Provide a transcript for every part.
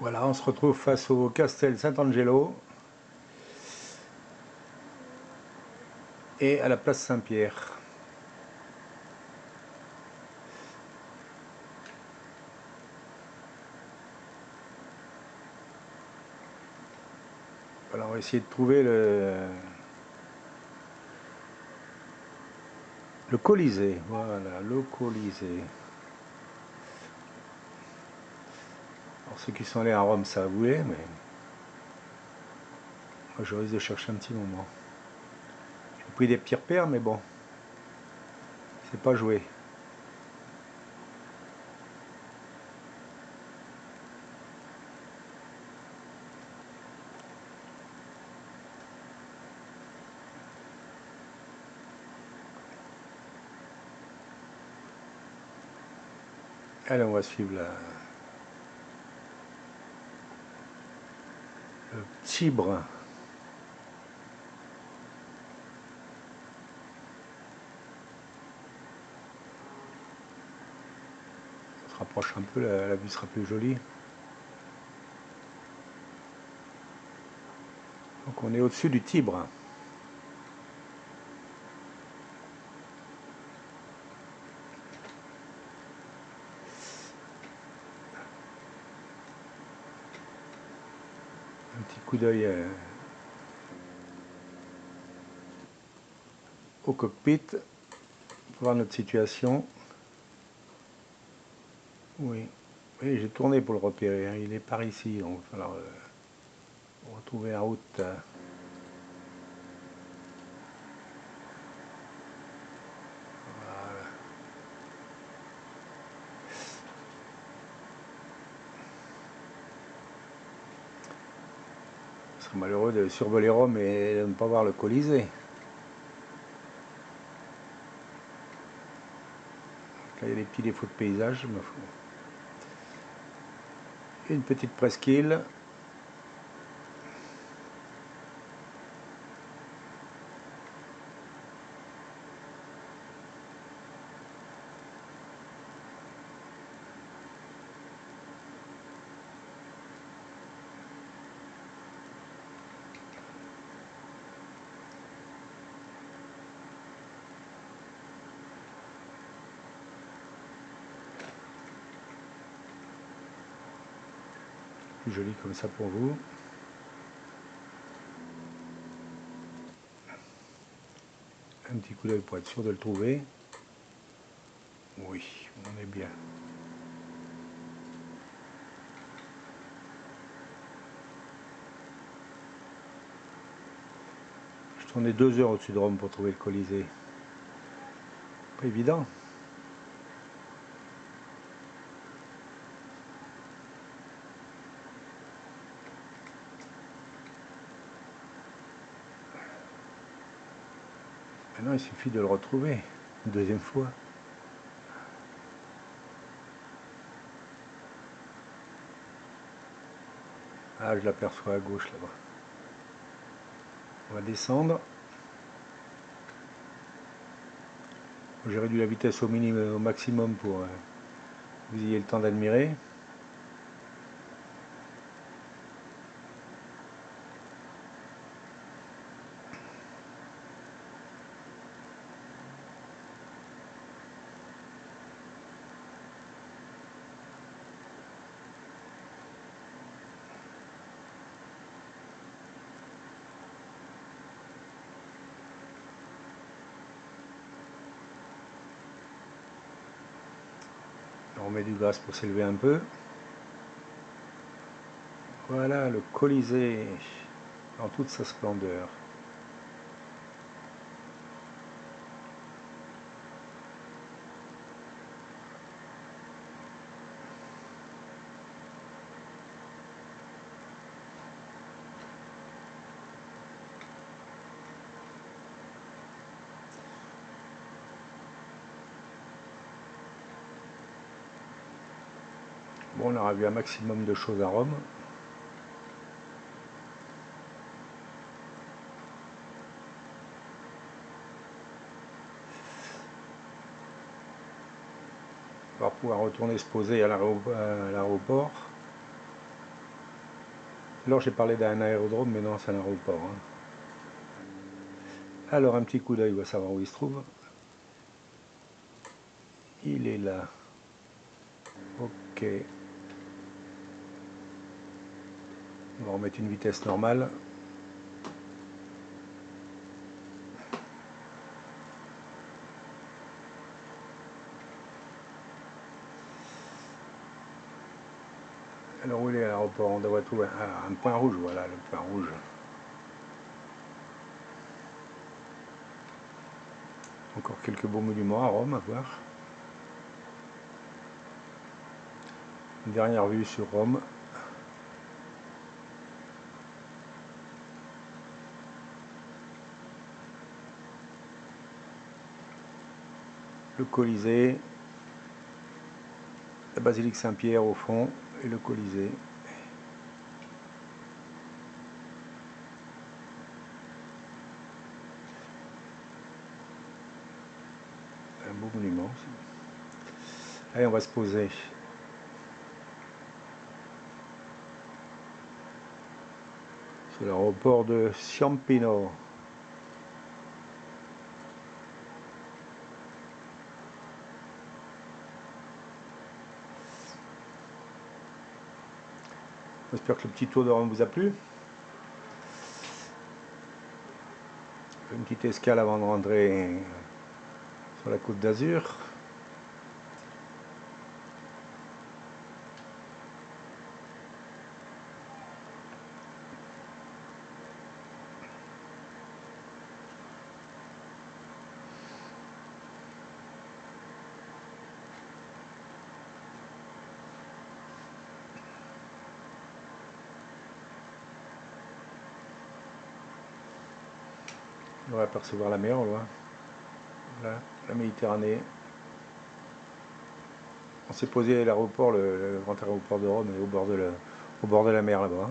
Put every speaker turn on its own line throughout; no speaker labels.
Voilà, on se retrouve face au Castel Sant'Angelo et à la place Saint-Pierre. Voilà, on va essayer de trouver le Colisée. Voilà, le Colisée. Alors ceux qui sont allés à Rome, ça a voulu, mais moi je risque de chercher un petit moment. J'ai pris des petits repères, mais bon, c'est pas joué. Allez, on va suivre le Tibre. On se rapproche un peu, la vue sera plus jolie. Donc on est au-dessus du Tibre. Un petit coup d'œil au cockpit pour voir notre situation. Oui, oui, j'ai tourné pour le repérer, hein. Il est par ici, donc il va falloir retrouver la route. Voilà. Ce serait malheureux de survoler Rome et de ne pas voir le Colisée. Là, il y a des petits défauts de paysage, mais une petite presqu'île. Plus joli comme ça pour vous. Un petit coup d'œil pour être sûr de le trouver. Oui, on est bien. Je tournais 2 heures au-dessus de Rome pour trouver le Colisée. Pas évident. Maintenant, il suffit de le retrouver une deuxième fois. Ah, je l'aperçois à gauche là-bas. On va descendre. J'ai réduit la vitesse au minimum, au maximum pour que vous ayez le temps d'admirer. On met du gaz pour s'élever un peu. Voilà le Colisée dans toute sa splendeur. Bon, on aura vu un maximum de choses à Rome. On va pouvoir retourner se poser à l'aéroport. Alors j'ai parlé d'un aérodrome, mais non, c'est un aéroport. Hein. Alors un petit coup d'œil, on va savoir où il se trouve. Il est là. Ok. On va remettre une vitesse normale. Alors où il est l'aéroport? On devrait trouver un point rouge, voilà le point rouge. Encore quelques beaux monuments à Rome à voir. Une dernière vue sur Rome. Le Colisée. La basilique Saint-Pierre au fond et le Colisée. Un beau monument. Allez, on va se poser. Sur l'aéroport de Ciampino. J'espère que le petit tour de Rome vous a plu. Une petite escale avant de rentrer sur la Côte d'Azur. On va apercevoir la mer au loin. Voilà, la Méditerranée. On s'est posé à l'aéroport, le grand aéroport de Rome, au bord de la mer là-bas.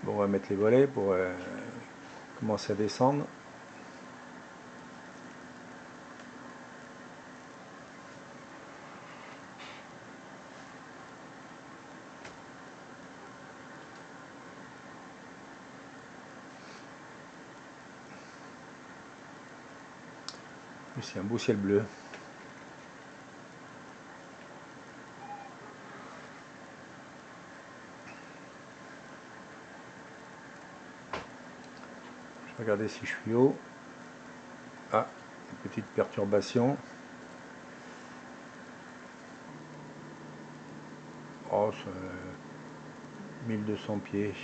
Bon, on va mettre les volets pour commencer à descendre. C'est un beau ciel bleu. Je vais regarder si je suis haut. Ah, une petite perturbation. Oh, c'est 1200 pieds.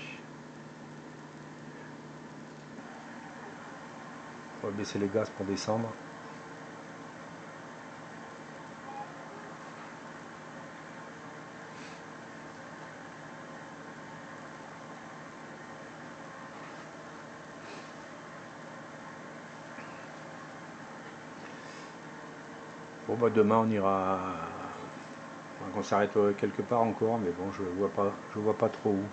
On va baisser les gaz pour descendre. Bon bah demain on ira. On s'arrête quelque part encore, mais bon je vois pas trop où.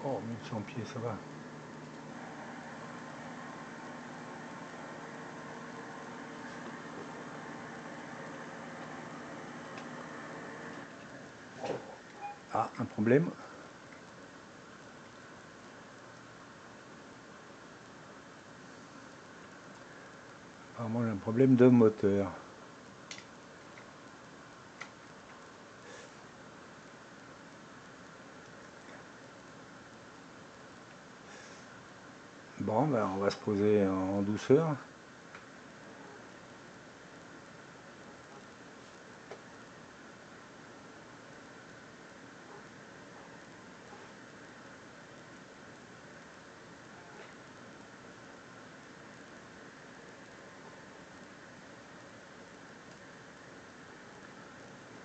Oh, 1100 pieds, ça va. Ah, un problème. Apparemment j'ai un problème de moteur. Bon, ben on va se poser en douceur.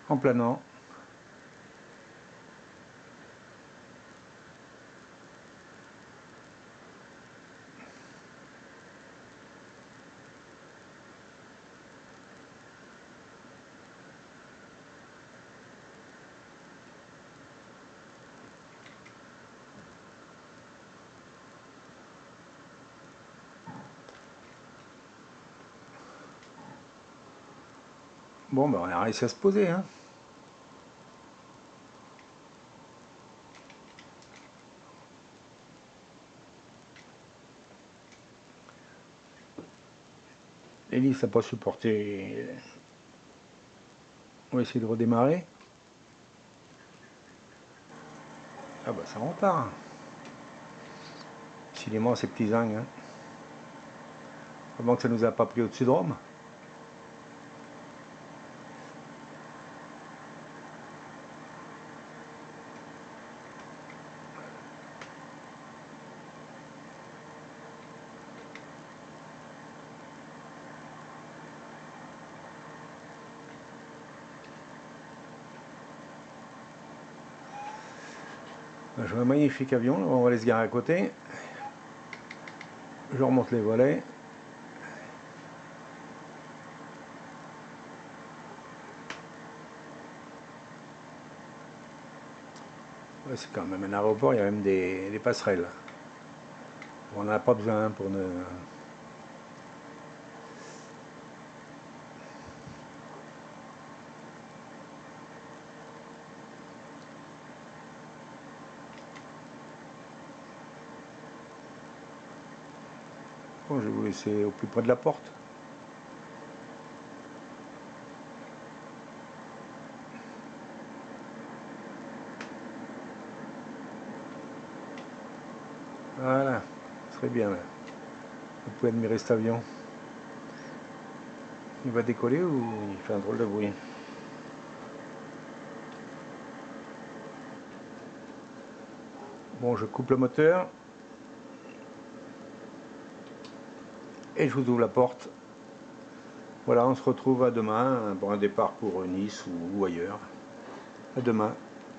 En planant. Bon, ben, on a réussi à se poser, hein. L'hélice n'a pas supporté. On va essayer de redémarrer. Ah bah ça repart. Décidément ces petits zincs. Hein. Comment que ça nous a pas pris au-dessus de Rome. Je vois un magnifique avion, on va aller se garer à côté. Je remonte les volets. Ouais, c'est quand même un aéroport, il y a même des passerelles. On n'en a pas besoin pour ne... Bon, je vais vous laisser au plus près de la porte. Voilà, très bien là. Vous pouvez admirer cet avion. Il va décoller ou il fait un drôle de bruit? Bon, je coupe le moteur. Et je vous ouvre la porte. Voilà, on se retrouve à demain pour un départ pour Nice ou ailleurs. À demain.